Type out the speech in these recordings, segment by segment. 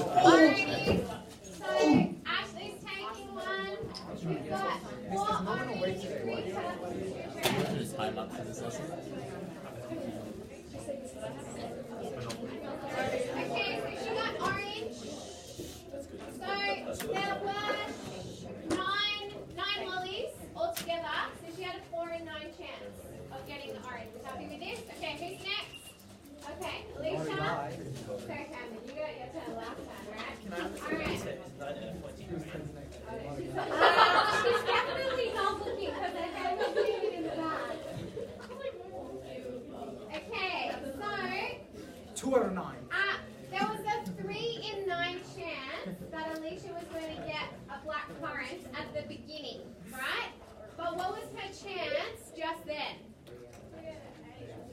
Alrighty. So Ashley's taking one. We've got 4 orange, 3 purple. Just time up for the session. Okay, so she got orange. So there were nine lollies altogether. So she had a 4 in 9 chance of getting the orange. Happy with this? Okay, who's next? Okay, Alicia. So Camden, you got your turn last time, right? Alright. She's definitely not looking because her hand is sitting in the bag. Okay, so 2 out of 9. there was a 3 in 9 chance that Alicia was going to get a black currant at the beginning, right? But what was her chance just then?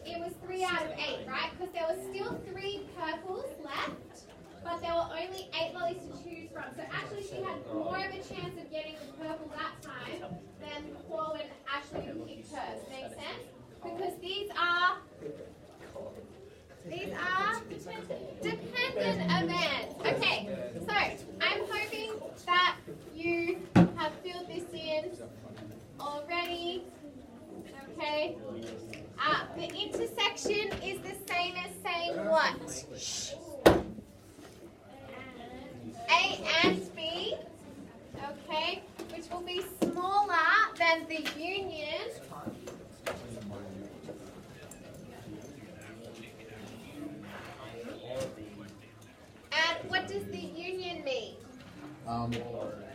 It was 3 out of 8, right? Because there were still 3 purples left, but there were only 8 lollies to choose from. So actually she had more of a chance of getting the purple that time than before when Ashley picked hers. Make sense? Because these are dependent events. Okay, so I'm hoping that you have filled this in already. Okay. The intersection is the same as saying what? A and B. Okay, which will be smaller than the union. And what does the union mean?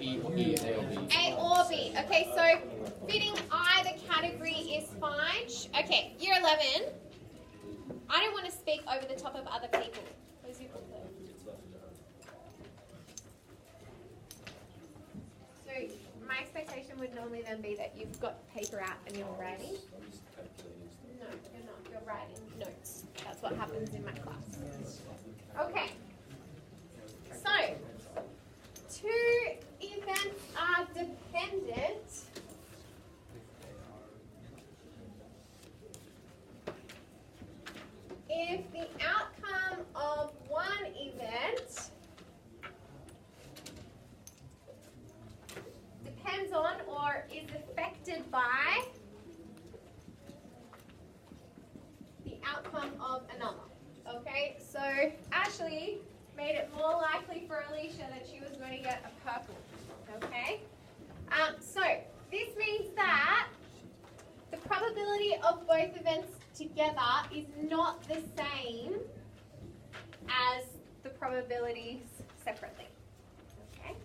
E or B. A or B. Okay, so fitting either category is fine. Okay, year 11. I don't want to speak over the top of other people. Where's your book there? So my expectation would normally then be that you've got paper out and you're writing. No, you're not. You're writing notes. That's what happens in my class. Okay. So, 2 events are dependent. If the outcome of one event depends on or is affected by the outcome of another. Okay, so Ashley made it more likely for Alicia that she was going to get a purple. Okay? So this means that the probability of both events together is not the same as the probabilities separately. Okay?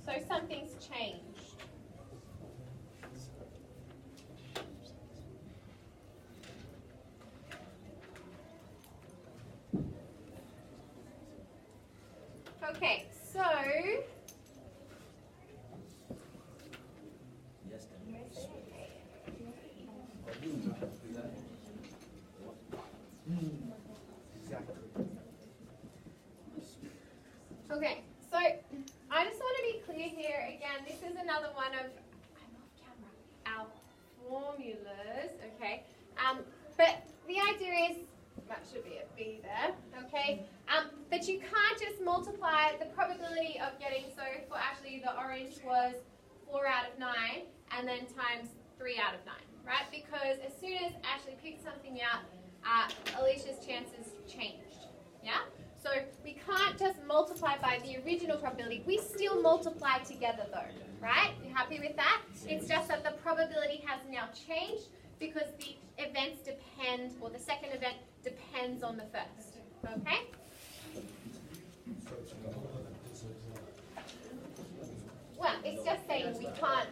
So something's changed. Okay, so okay, so I just want to be clear here again. This is another one of our formulas. Okay, but the idea is that should be a B there. Okay, but you can't just multiply the probability of getting. So for Ashley, the orange was 4 out of 9, and then times 3 out of 9, right? Because as soon as Ashley picked something out, Alicia's chances changed. Yeah. So we can't just multiply by the original probability. We still multiply together though, right? You happy with that? It's just that the probability has now changed because the events depend, or the second event depends on the first. Okay? Well, it's just saying we can't,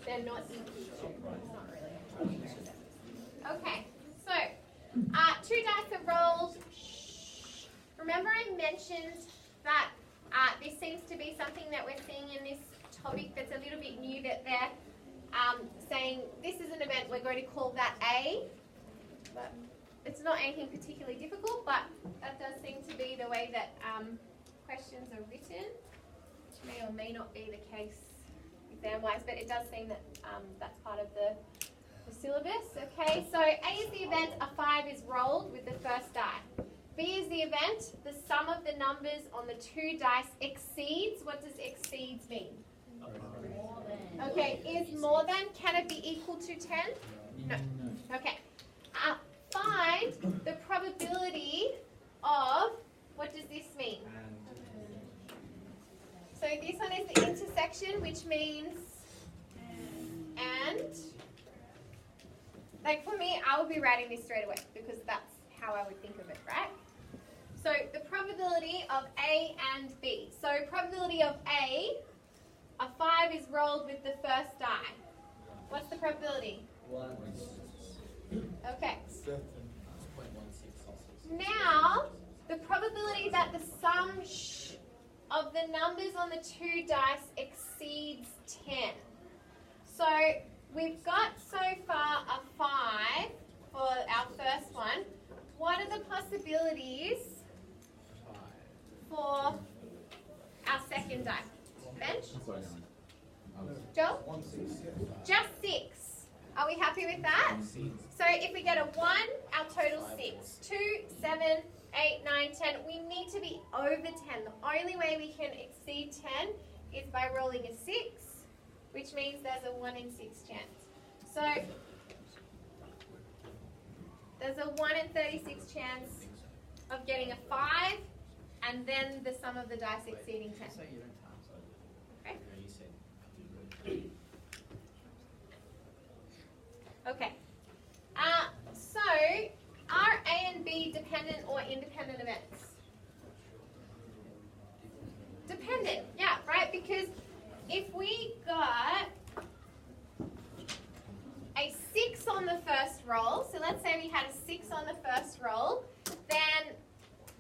they're not equal to. It's not really. Okay, so 2 dice are rolled. Remember I mentioned that this seems to be something that we're seeing in this topic that's a little bit new, that they're saying this is an event, we're going to call that A. But it's not anything particularly difficult, but that does seem to be the way that questions are written, which may or may not be the case exam-wise, but it does seem that that's part of the syllabus. Okay, so A is the event, a 5 is rolled with the first die. B is the event, the sum of the numbers on the 2 dice exceeds. What does exceeds mean? Okay, is more than, can it be equal to 10? No. Okay. Find the probability of, what does this mean? So this one is the intersection, which means and. Like for me, I would be writing this straight away because that's how I would think of it, right? So the probability of A and B. So probability of A, a 5 is rolled with the first die. What's the probability? 1. Okay. Now, the probability that the sum of the numbers on the 2 dice exceeds 10. So we've got so far a 5 for our first one. What are the possibilities for our second die? Bench? Joel? Just 6. Are we happy with that? So if we get a 1, our total 6. 2, 7, 8, 9, 10. We need to be over 10. The only way we can exceed 10 is by rolling a 6, which means there's a 1 in 6 chance. So there's a 1 in 36 chance of getting a 5 and then the sum of the dice exceeding 10. Okay. Okay. So, are A and B dependent or independent events? Dependent, yeah, right? Because if we got a 6 on the first roll, so let's say we had a 6 on the first roll, then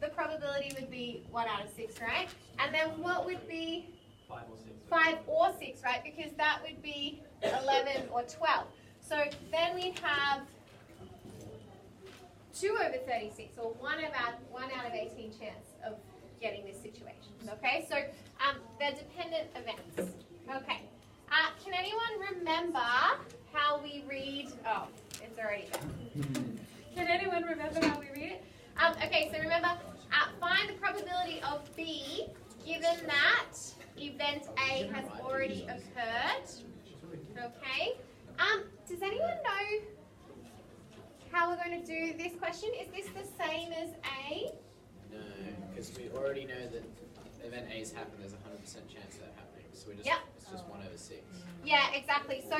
the probability would be 1 out of 6, right? And then what would be 5 or 6. 5 or 6, right? Because that would be 11 or 12. So then we'd have 2 over 36, or 1 out of 18 chance of getting this situation. Okay, so they're dependent events. Okay, can anyone remember how we read? Oh, it's already there. Can anyone remember how we read it? Okay, so remember, find the probability of B given that event A has already occurred. Okay. Does anyone know how we're going to do this question? Is this the same as A? No, because we already know that event A's happened. There's a 100% chance of that happening. So we just it's just 1 over 6. Yeah, exactly. So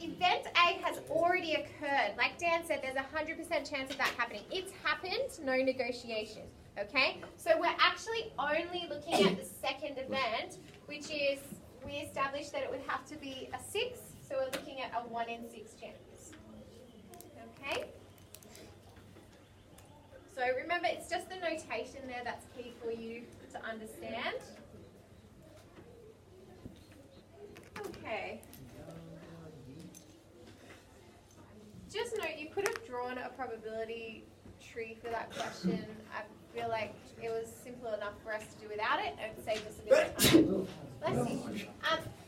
event A has already occurred. Like Dan said, there's a 100% chance of that happening. It's happened, no negotiation. Okay? So we're actually only looking at the second event, which is we established that it would have to be a 6. So we're looking at a 1 in 6 chance. Okay? So remember, it's just the notation there that's key for you to understand. Okay. Just note, you could have drawn a probability tree for that question. I feel like it was simple enough for us to do without it. It saved us a bit of time. Let's see.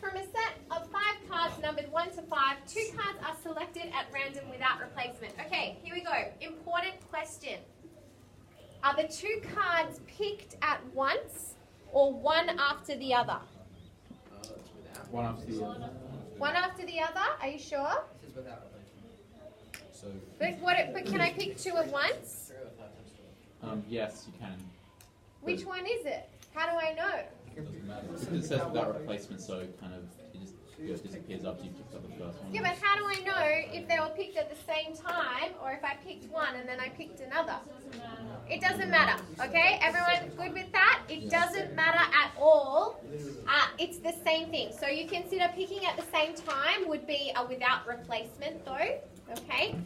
From a set of 5 cards numbered 1 to 5, 2 cards are selected at random without replacement. Okay, here we go. Important question. Are the 2 cards picked at once or one after the other? It's without. One after the other. One after the other? Are you sure? This is without So But can I pick 2 at once? Yes, you can. Which one is it? How do I know? Doesn't matter. It says without replacement, so kind of it disappears after you picked up the first one. Yeah, but how do I know if they were picked at the same time or if I picked one and then I picked another? It doesn't matter, okay? Everyone good with that? It doesn't matter at all. It's the same thing. So you consider picking at the same time would be a without replacement though, okay?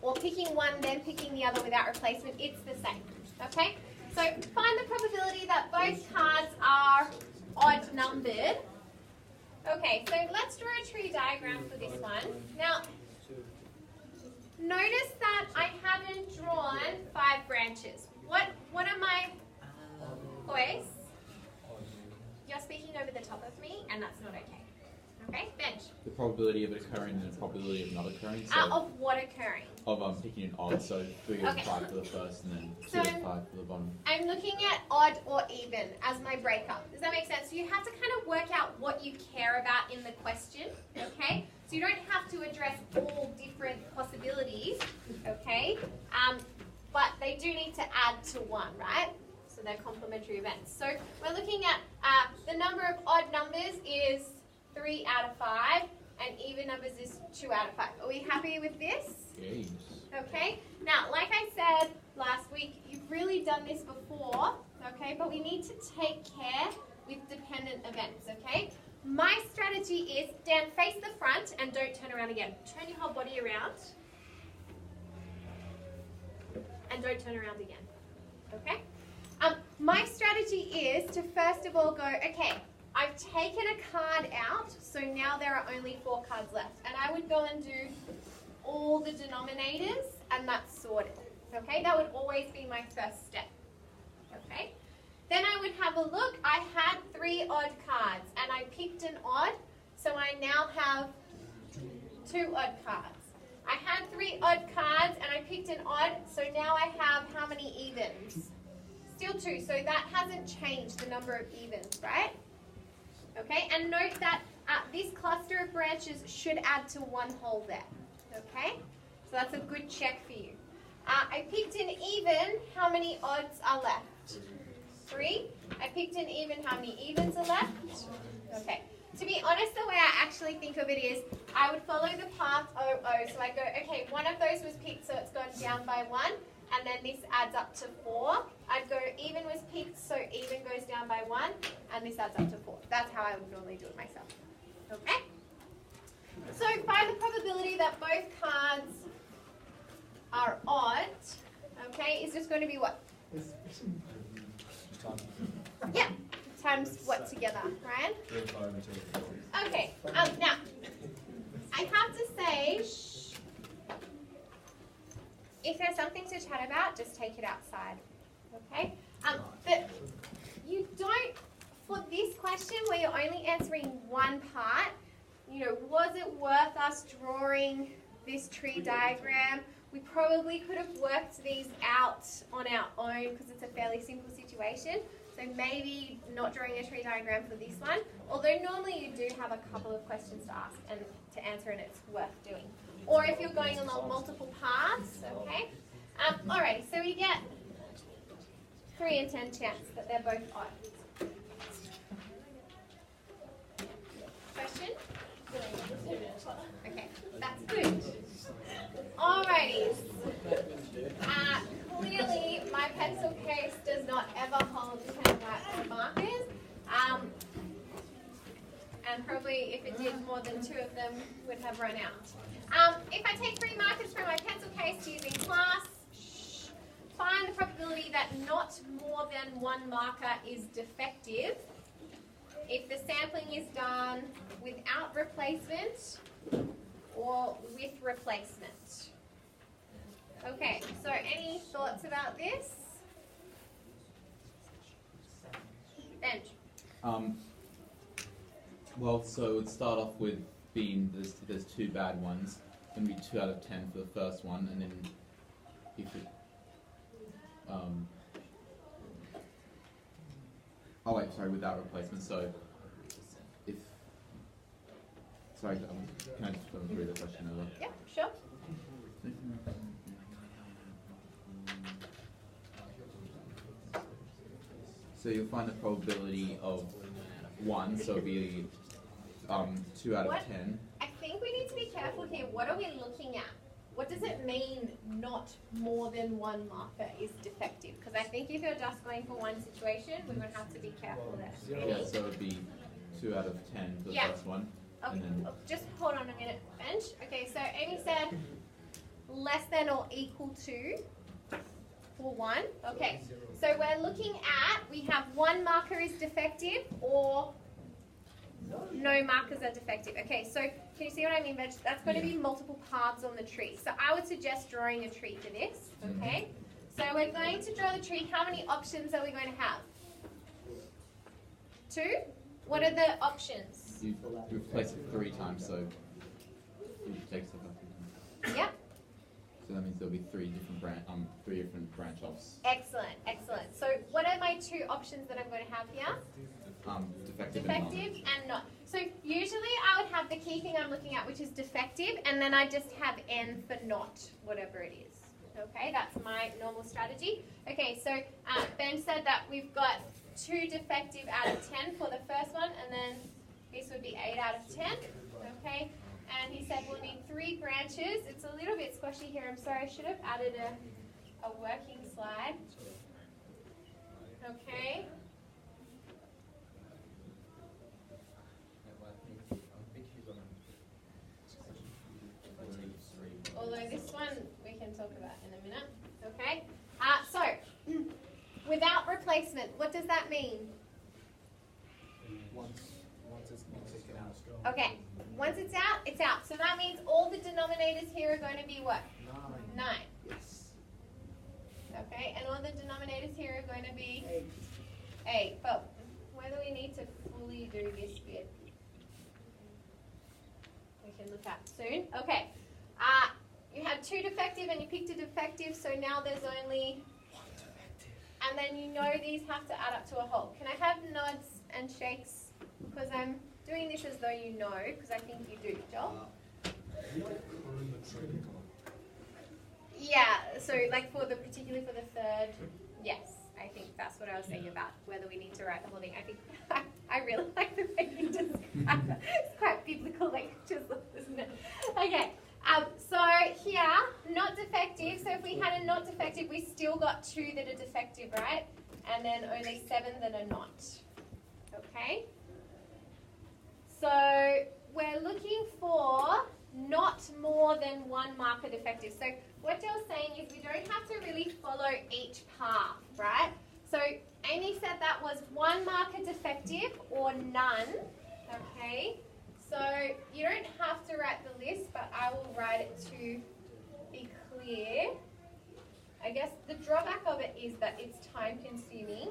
Or picking one then picking the other without replacement, it's the same, okay? So find the probability that both cards are odd numbered. Okay, so let's draw a tree diagram for this one. Now, notice that I haven't drawn 5 branches. What are my boys? You're speaking over the top of me, and that's not okay. Okay, bench. The probability of it occurring and the probability of not occurring. So Of what occurring? of picking an odd, so 3 and Okay. 5 for the first, and then 2 So and 5 for the bottom. I'm looking at odd or even as my breakup. Does that make sense? So you have to kind of work out what you care about in the question, okay? So you don't have to address all different possibilities, okay? But they do need to add to 1, right? So they're complementary events. So we're looking at the number of odd numbers is 3 out of 5, and even numbers is 2 out of 5. Are we happy with this? Yes. Okay, now like I said last week, you've really done this before, okay, but we need to take care with dependent events, okay? My strategy is, Dan, face the front and don't turn around again. Turn your whole body around and don't turn around again, okay? My strategy is to first of all go, okay, I've taken a card out, so now there are only 4 cards left, and I would go and do all the denominators, and that's sorted. Okay, that would always be my first step. Okay, then I would have a look. I had 3 odd cards, and I picked an odd, so I now have 2 odd cards. I had 3 odd cards, and I picked an odd, so now I have how many evens? Still 2, so that hasn't changed the number of evens, right? Okay, and note that this cluster of branches should add to 1 whole there. Okay, so that's a good check for you. I picked an even. How many odds are left? 3. I picked an even. How many evens are left? Okay. To be honest, the way I actually think of it is I would follow the path OO. So I go, okay, one of those was picked, so it's gone down by 1. And then this adds up to 4. I'd go even was picked, so even goes down by 1. And this adds up to 4. That's how I would normally do it myself. Okay? So find the probability that both cards are odd, okay, is just going to be what? Yeah, times what together, Ryan? Okay, now, I have to say, if there's something to chat about, just take it outside, okay? But you don't, for this question where you're only answering one part, you know, was it worth us drawing this tree diagram? We probably could have worked these out on our own because it's a fairly simple situation. So maybe not drawing a tree diagram for this one, although normally you do have a couple of questions to ask and to answer, and it's worth doing. Or if you're going along multiple paths, okay? Alrighty, so we get 3 in 10 chance that they're both odd. Question? Okay, that's good. Alrighty. Clearly, my pencil case does not ever hold 10 white markers. And probably if it did, more than 2 of them would have run out. If I take 3 markers from my pencil case using class, find the probability that not more than 1 marker is defective if the sampling is done without replacement or with replacement. Okay, so any thoughts about this? Benj? Well, so it would start off with being there's 2 bad ones, going to be 2 out of 10 for the first one, and then if it oh wait, sorry, without replacement. So if sorry, can I just go through the question over? Yeah, sure. So you'll find the probability of 1, so it'll be 2 out of 10. I think we need to be careful here. What are we looking at? What does it mean not more than 1 marker is defective? Because I think if you're just going for one situation, we would have to be careful there. Yeah, so it would be 2 out of 10 for the first one. Okay, And then just hold on a minute, Benj. Okay, so Amy said less than or equal to for 1. Okay, so we're looking at, we have 1 marker is defective or no markers are defective. Okay, so can you see what I mean, Benj? That's going to be multiple paths on the tree. So I would suggest drawing a tree for this, okay? So we're going to draw the tree. How many options are we going to have? 2? What are the options? You replace it 3 times, so you take stuff up 3 times. Yep. So that means there'll be 3 different branch offs. Excellent, excellent. So what are my 2 options that I'm going to have here? Defective And not. So usually I would have the key thing I'm looking at, which is defective, and then I just have N for not, whatever it is. Okay, that's my normal strategy. Okay, so Ben said that we've got 2 defective out of 10 for the first one, and then this would be 8 out of 10. Okay, and he said we'll need 3 branches. It's a little bit squashy here. I'm sorry, I should have added a working slide. Okay. Although this one we can talk about in a minute. Okay. So without replacement, what does that mean? Once it's taken out. Okay. Once it's out, it's out. So that means all the denominators here are going to be what? 9. Yes. Okay. And all the denominators here are going to be 8. But whether we need to fully do this bit, we can look at soon. Okay. You had 2 defective and you picked a defective, so now there's only 1 defective. And then you know these have to add up to a whole. Can I have nods and shakes? Because I'm doing this as though you know, because I think you do, Joel. Yeah, so like particularly for the 3rd, yes. I think that's what I was saying about whether we need to write the whole thing. I think I really like the way you describe it. It's quite biblical language, isn't it? Okay. So here, not defective. So if we had a not defective, we still got 2 that are defective, right? And then only 7 that are not. Okay? So we're looking for not more than 1 marker defective. So what Joel's saying is we don't have to really follow each path, right? So Amy said that was 1 marker defective or none, okay? So you don't have to write the list, but I will write it to be clear. I guess the drawback of it is that it's time consuming,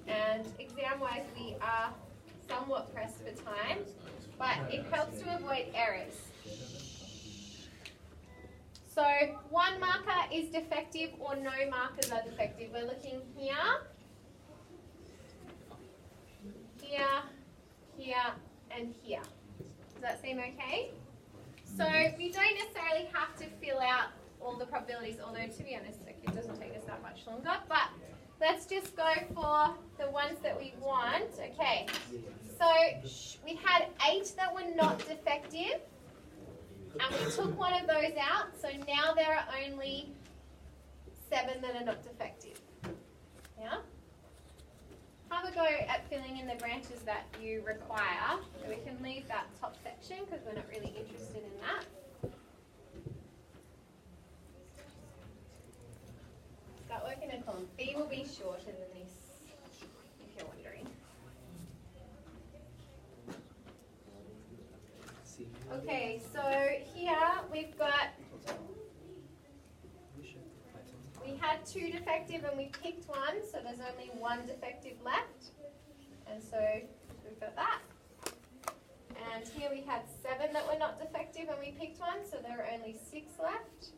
and exam-wise we are somewhat pressed for time, but it helps to avoid errors. So 1 marker is defective or no markers are defective. We're looking here, here, here, and here. Does that seem okay? So we don't necessarily have to fill out all the probabilities, although to be honest, it doesn't take us that much longer. But let's just go for the ones that we want. Okay, so we had 8 that were not defective, and we took one of those out, so now there are only 7 that are not defective. Yeah? Have a go at filling in the branches that you require. So we can leave that top section because we're not really interested in that. Start working in column. B will be shorter than this, if you're wondering. Okay, so here we've got, we had 2 defective and we picked 1, so there's only 1 defective left. And so we've got that. And here we had 7 that were not defective and we picked 1, so there are only 6 left.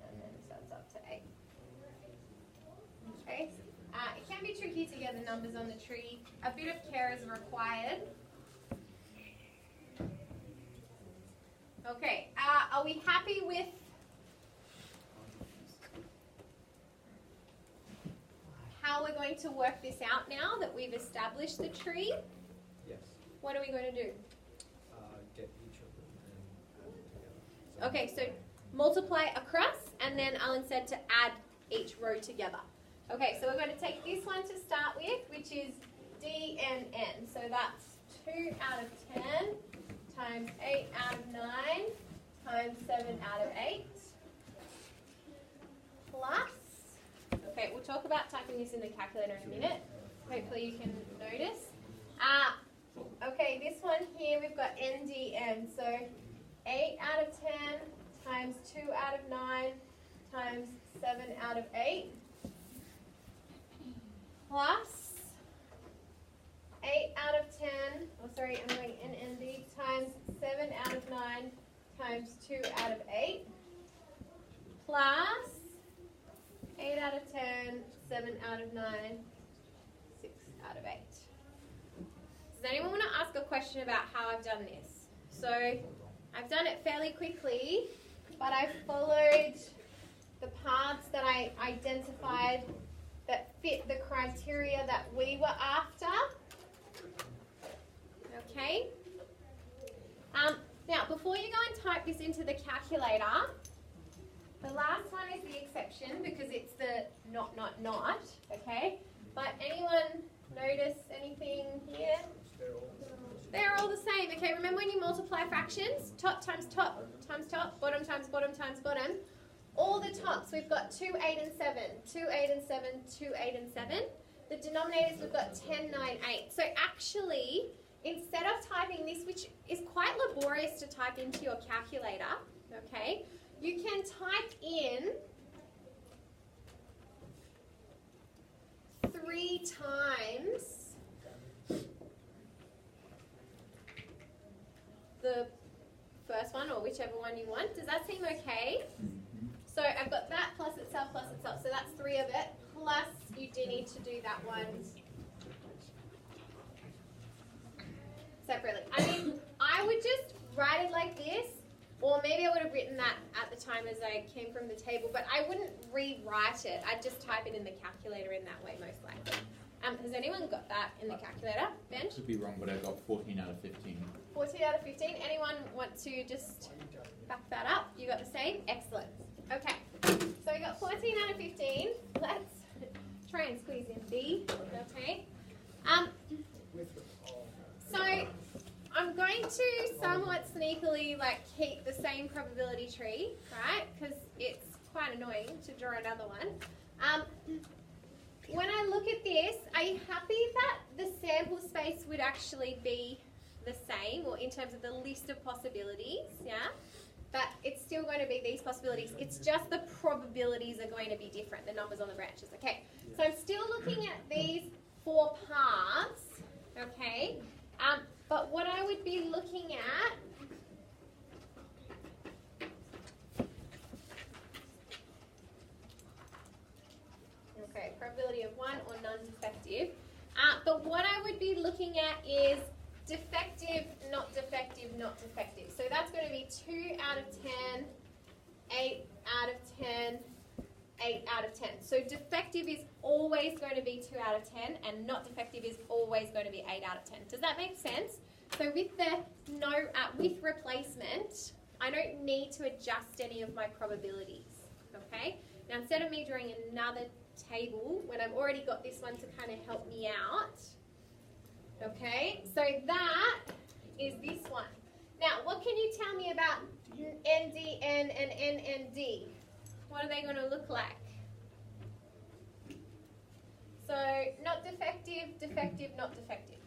And then so that's up to 8. Okay, it can be tricky to get the numbers on the tree. A bit of care is required. Okay, are we happy with how we're going to work this out now that we've established the tree? Yes. What are we going to do? Get each of them and add them together. Okay, so multiply across, and then Alan said to add each row together. Okay, so we're going to take this one to start with, which is DNN. So that's 2 out of 10 times 8 out of 9 times 7 out of 8 plus, okay, we'll talk about typing this in the calculator in a minute. Hopefully you can notice. Okay, this one here we've got NDN. So 8 out of 10 times 2 out of 9 times 7 out of 8 plus 8 out of 10, oh sorry, I'm going out of 9 times 2 out of 8 plus 8 out of 10, 7 out of 9, 6 out of 8. Does anyone want to ask a question about how I've done this? So I've done it fairly quickly, but I've followed the paths that I identified that fit the criteria that we were after. Okay? Now, before you go and type this into the calculator, the last one is the exception because it's the not, okay? But anyone notice anything here? They're all the same, okay? Remember when you multiply fractions? Top times top times top, bottom times bottom times bottom. All the tops, we've got 2, 8 and 7, 2, 8 and 7, 2, 8 and 7. The denominators, we've got 10, 9, 8. So actually, instead of typing this, which is quite laborious to type into your calculator, okay, you can type in 3 times the first one, or whichever one you want. Does that seem okay? So I've got that plus itself, so that's 3 of it, plus you do need to do that one separately. I mean, I would just write it like this, or maybe I would have written that at the time as I came from the table, but I wouldn't rewrite it. I'd just type it in the calculator in that way, most likely. Has anyone got that in the calculator? Ben? Could be wrong, but I got 14 out of 15. 14 out of 15. Anyone want to just back that up? You got the same? Excellent. Okay, so we got 14 out of 15. Let's try and squeeze in B. Okay. So I'm going to somewhat sneakily keep the same probability tree, right? Because it's quite annoying to draw another one. When I look at this, are you happy that the sample space would actually be the same, or in terms of the list of possibilities? Yeah. But it's still going to be these possibilities. It's just the probabilities are going to be different, the numbers on the branches. Okay, so I'm still looking at these 4 paths, okay? But what I would be looking at probability of 1 or non-defective. But what I would be looking at is defective, not defective, not defective. So that's going to be 2 out of 10, 8 out of 10, 8 out of 10. So defective is always going to be 2 out of 10, and not defective is always going to be 8 out of 10. Does that make sense? So with the with replacement, I don't need to adjust any of my probabilities. Okay. Now instead of me drawing another table when I've already got this one to kind of help me out. Okay, so that is this one. Now, what can you tell me about NDN and NND? What are they going to look like? So, not defective, defective, not defective.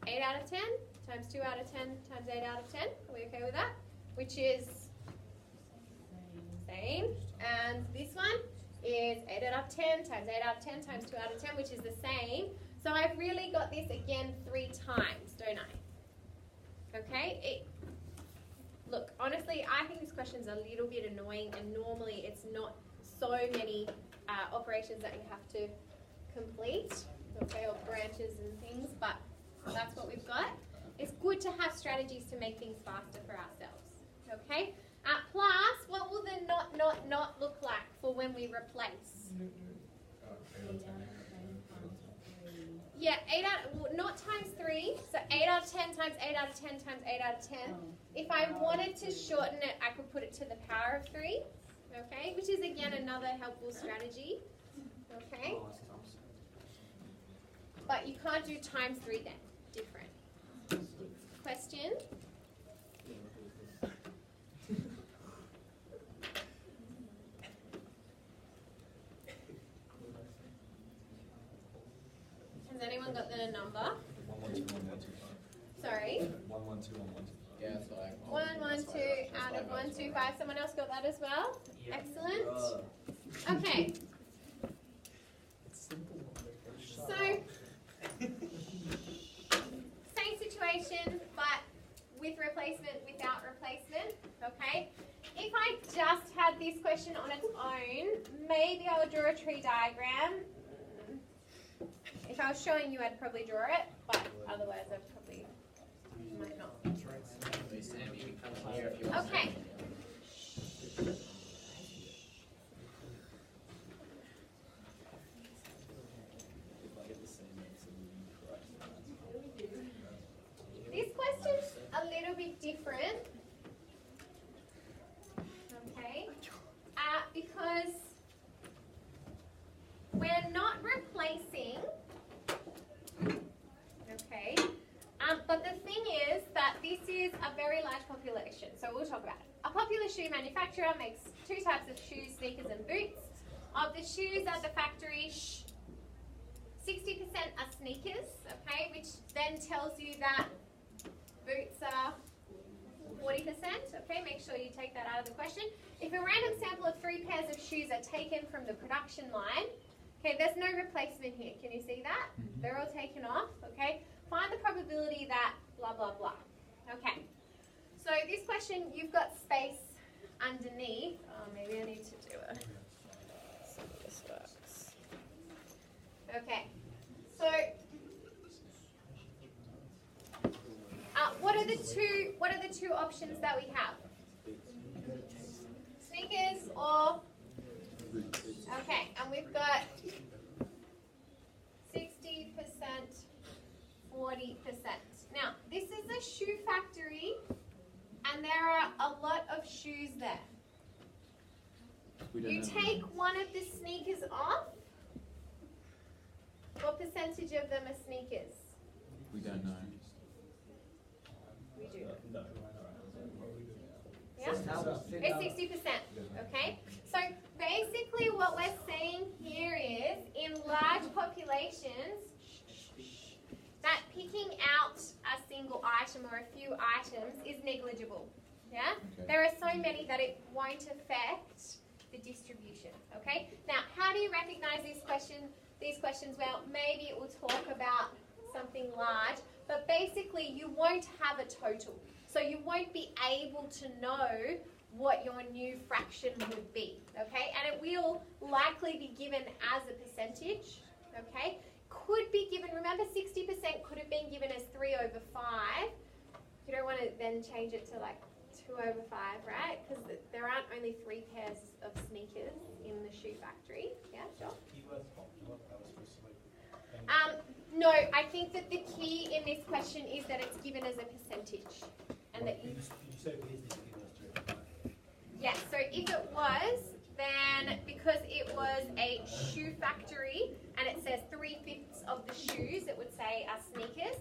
8 out of 10 times 2 out of 10 times 8 out of 10. Are we okay with that? Which is same. And this one is 8 out of 10 times 8 out of 10 times 2 out of 10, which is the same. So I've really got this again 3 times, don't I? Okay? Look, honestly, I think this question's a little bit annoying, and normally it's not so many operations that you have to complete, okay, or branches and things, but that's what we've got. It's good to have strategies to make things faster for ourselves, okay? Plus, what will the not look like for when we replace? Yeah, not times 3, so 8 out of 10 times 8 out of 10 times 8 out of 10. If I wanted to shorten it, I could put it to the power of 3, okay, which is again another helpful strategy, okay? But you can't do times 3 then, different. Question? Has anyone got the number? 112, 112. Sorry? 112, 112. Yeah, that's what I. 112 out of 125. Someone else got that as well? Excellent. Okay. So, same situation, but with replacement without this question on its own, maybe I would draw a tree diagram. If I was showing you, I'd probably draw it, but otherwise I probably might not. Sam, you can come here if you want. Okay. This question's a little bit different. Okay. Because we're not replacing. Okay. But the thing is that this is a very large population, so we'll talk about it. A popular shoe manufacturer makes two types of shoes, sneakers and boots. Of the shoes at the factory, 60% are sneakers, okay, which then tells you that boots are 40%, okay, make sure you take that out of the question. If a random sample of 3 pairs of shoes are taken from the production line, okay, there's no replacement here, can you see that? They're all taken off, okay? Find the probability that blah, blah, blah. Okay, so this question, you've got space underneath. Oh, maybe I need to do it so this works. Okay, so what are the two options that we have? Sneakers or okay, and we've got 60%, 40%. Now, this is a shoe factory, and there are a lot of shoes there. You take one of the sneakers off. What percentage of them are sneakers? We don't know. We do. No. Yeah? It's 60%. Okay? So basically what we're saying here is in large populations that picking out a single item or a few items is negligible. Yeah? Okay. There are so many that it won't affect the distribution. Okay? Now, how do you recognize these questions? Well, maybe it will talk about something large, but basically you won't have a total. So you won't be able to know what your new fraction would be, okay? And it will likely be given as a percentage, okay? Could be given, remember 60% could have been given as 3 over 5. You don't want to then change it to like 2 over 5, right? Because there aren't only 3 pairs of sneakers in the shoe factory. Yeah, sure. No, I think that the key in this question is that it's given as a percentage. And that you yeah, so if it was, then because it was a shoe factory and it says 3/5 of the shoes, it would say are sneakers.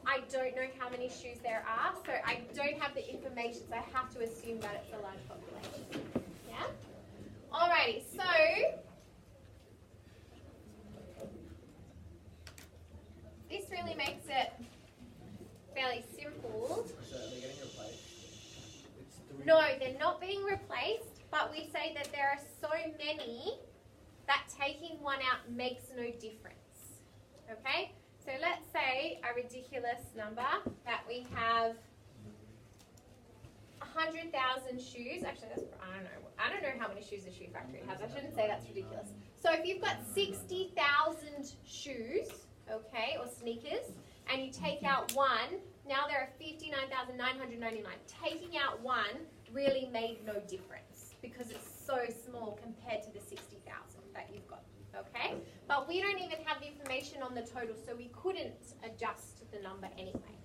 I don't know how many shoes there are, so I don't have the information, so I have to assume that it's a large population. Yeah? Alrighty, so this really makes it fairly simple. So are they getting replaced? No, they're not being replaced, but we say that there are so many that taking one out makes no difference. Okay? So let's say a ridiculous number that we have 100,000 shoes. Actually, that's, I don't know how many shoes a shoe factory has. I shouldn't say that's ridiculous. So if you've got 60,000 shoes, okay, or sneakers, and you take out one, now there are 59,999. Taking out one really made no difference because it's so small compared to the 60,000 that you've got, okay? But we don't even have the information on the total, so we couldn't adjust the number anyway,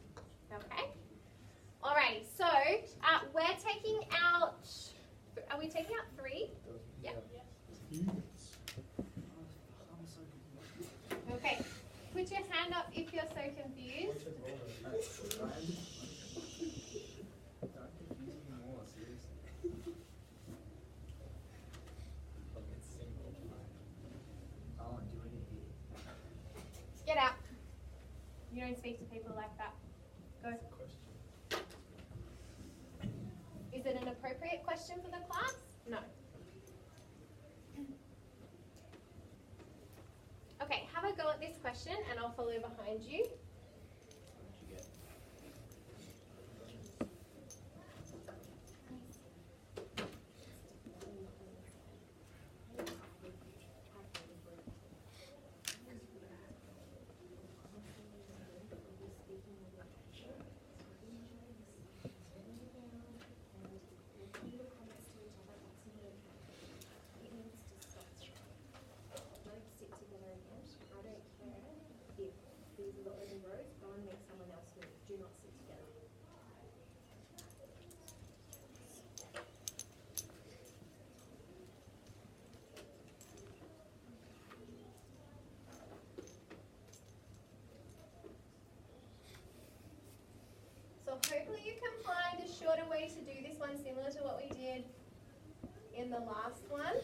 okay? Alrighty, so we're taking out, are we taking out 3? Yeah. Okay, put your hand up if you're so confused. Get out. You don't speak to people like that. Go. Is it an appropriate question for the class? No. Okay, have a go at this question and I'll follow behind you. So hopefully you can find a shorter way to do this one, similar to what we did in the last one.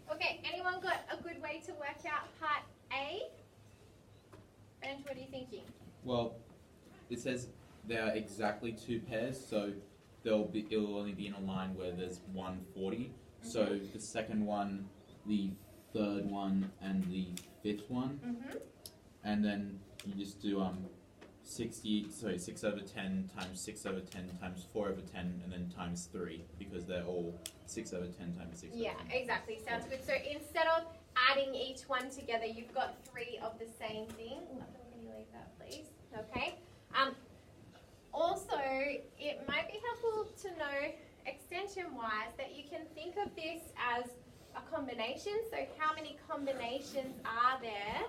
Okay, anyone got a good way to work out part A? And what are you thinking? Well, it says there are exactly 2 pairs, so it'll only be in a line where there's 140. So the second one, the third one, and the fifth one, and then you just do 6 over 10 times 6 over 10 times 4 over 10, and then times 3, because they're all 6 over 10 times 6 over 10. Yeah, exactly. Sounds good. So instead of adding each one together, you've got 3 of the same thing. Can you leave that, please? Okay. Also, it might be helpful to know, extension-wise, that you can think of this as a combination. So how many combinations are there?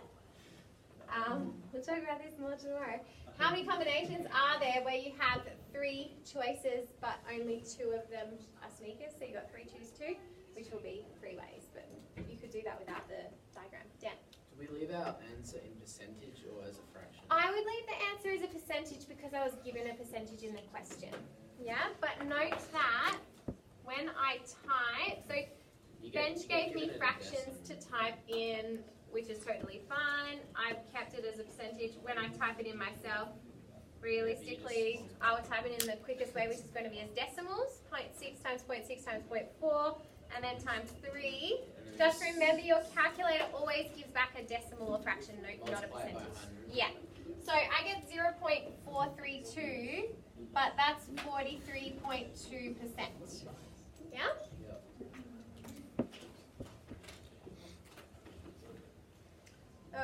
We'll talk about this more tomorrow. How many combinations are there where you have 3 choices but only 2 of them are sneakers? So you've got 3 choose 2, which will be 3 ways, but you could do that without the diagram. Dan? Do we leave our answer in percentage or as a fraction? I would leave the answer as a percentage because I was given a percentage in the question. Yeah, but note that when I type, so Benj gave me fractions to type in, which is totally fine. I've kept it as a percentage. When I type it in myself, realistically, I would type it in the quickest way, which is going to be as decimals, 0.6 times 0.6 times 0.4, and then times 3. Just remember your calculator always gives back a decimal or fraction, not a percentage. Yeah. So I get 0.432, but that's 43.2%. Yeah?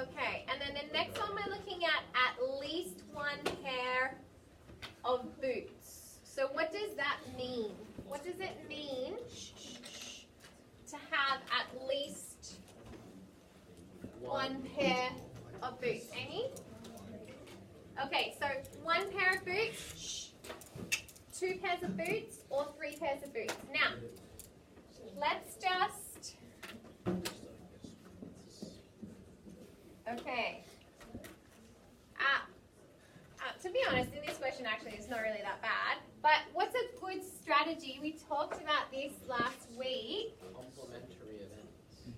Okay, and then the next one we're looking at least 1 pair of boots. So what does that mean? What does it mean to have at least 1 pair of boots? Amy? Okay, so 1 pair of boots, 2 pairs of boots, or 3 pairs of boots. Now, let's just... Okay. To be honest, in this question actually it's not really that bad. But what's a good strategy? We talked about this last week. Complementary events.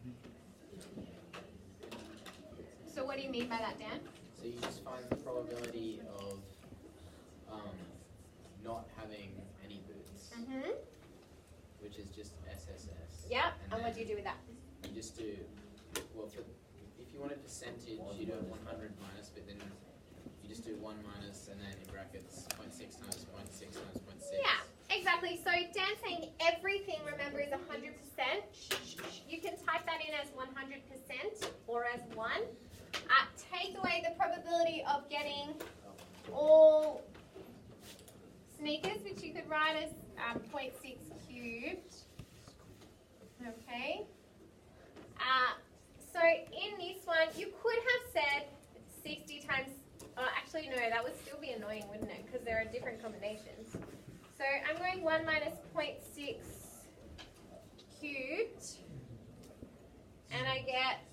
So what do you mean by that, Dan? So you just find the probability of not having any boots, which is just SSS. Yeah, and then what do you do with that? You just do, well, if you want a percentage, you do 100 minus, but then you just do 1 minus and then in brackets 0.6 times 0.6 times 0.6. Yeah, exactly. So Dan's saying everything, remember, is 100%. You can type that in as 100% or as 1. Take away the probability of getting all sneakers, which you could write as 0.6 cubed. Okay. So in this one, you could have said 60 times, actually no, that would still be annoying, wouldn't it? Because there are different combinations. So I'm going 1 minus 0.6 cubed, and I get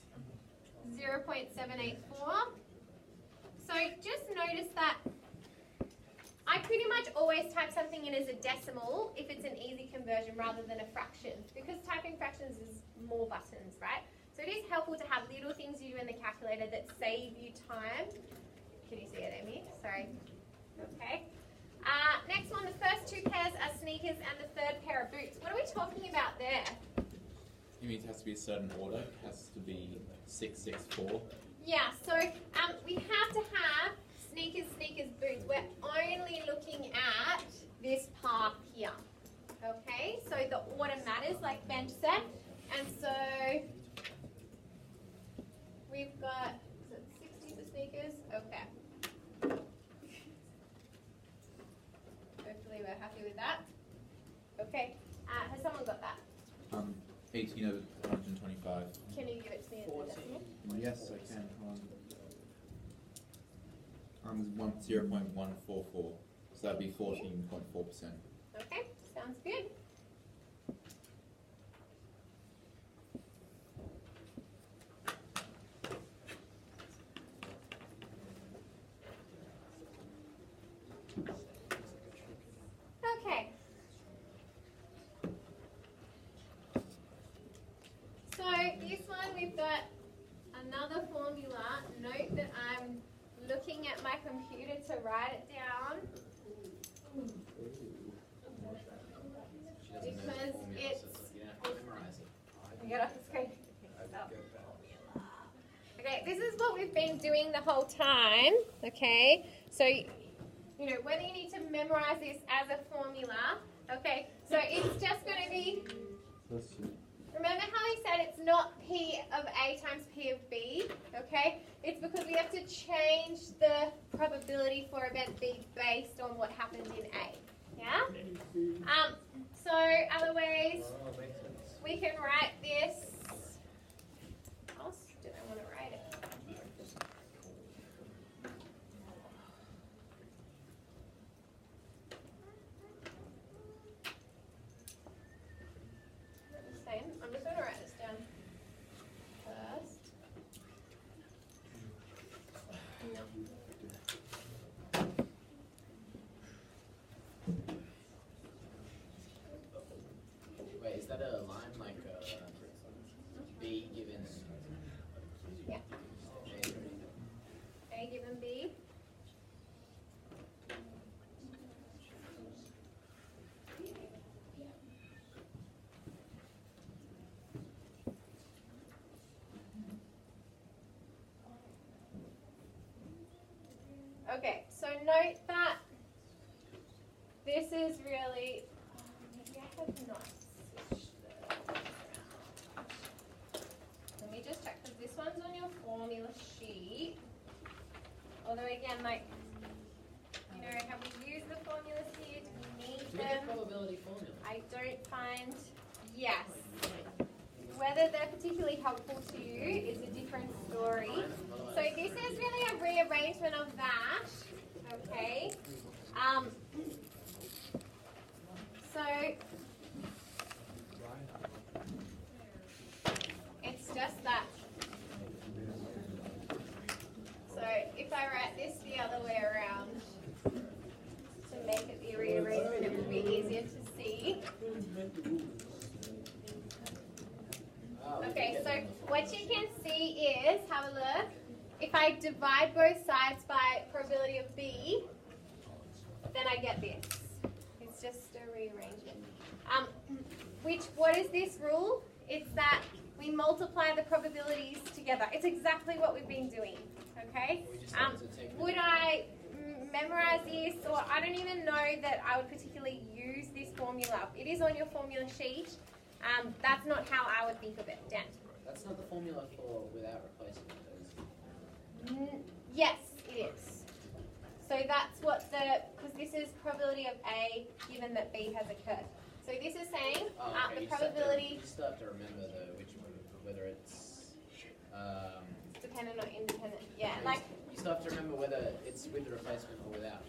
0.784. So just notice that I pretty much always type something in as a decimal if it's an easy conversion rather than a fraction, because typing fractions is more buttons, right? So it is helpful to have little things you do in the calculator that save you time. Can you see it, Amy? Sorry. Okay. Next one, the first 2 pairs are sneakers and the 3rd pair of boots. What are we talking about there? You mean it has to be a certain order? It has to be 664. Yeah, so we have to have sneakers, boots. We're only looking at this part here. Okay, so the order matters, like Ben said. And so we've got, is it 60 for sneakers? Okay. Hopefully we're happy with that. Okay, has someone got that? 18 over 125. Can you give it to me in the decimal? Yes, I can. 0.144. So that'd be 14.4%. Okay, sounds good. Okay. So this one we've got another formula. Note that I'm looking at my computer to write it down. She doesn't know the Because formula, it's- so you don't have to memorize it. Get off the screen. Okay, this is what we've been doing the whole time. Okay, so you know whether you need to memorize this as a formula. Okay, so it's just going to be. Remember how he said it's not P of A times P of B? Okay, it's because we have to change the probability for event B based on what happened in A. Yeah. So other ways we can write this. How else did I want to write it? I'm just going to write this down first. Wait, is that a line like B given? Yeah. A? A given B. Okay, so note that this is really, maybe I have not switched the around. Let me just check, because this one's on your formula sheet. Although again, like, you know, have we used the formulas here? Do we need Do we them? get probability formula? I don't find, yes. Whether they're particularly helpful to you is a different story. So this is really a rearrangement of that, okay? So it's just that. So if I write this the other way around, to make it the rearrangement, it would be easier to see. Okay, so what you can see is, have a look, if I divide both sides by probability of B, then I get this. It's just a rearrangement. What is this rule? It's that we multiply the probabilities together. It's exactly what we've been doing, okay? We just have to take Would I memorize this, or I don't even know that I would particularly use this formula. It is on your formula sheet. That's not how I would think of it, Dan. That's not the formula for without replacement, though, is it? Yes, it is. So that's what because this is probability of A given that B has occurred. So this is saying Oh, okay. the probability You still have to remember though which one, whether it's dependent or independent. Yeah, like you still have to remember whether it's with the replacement or without.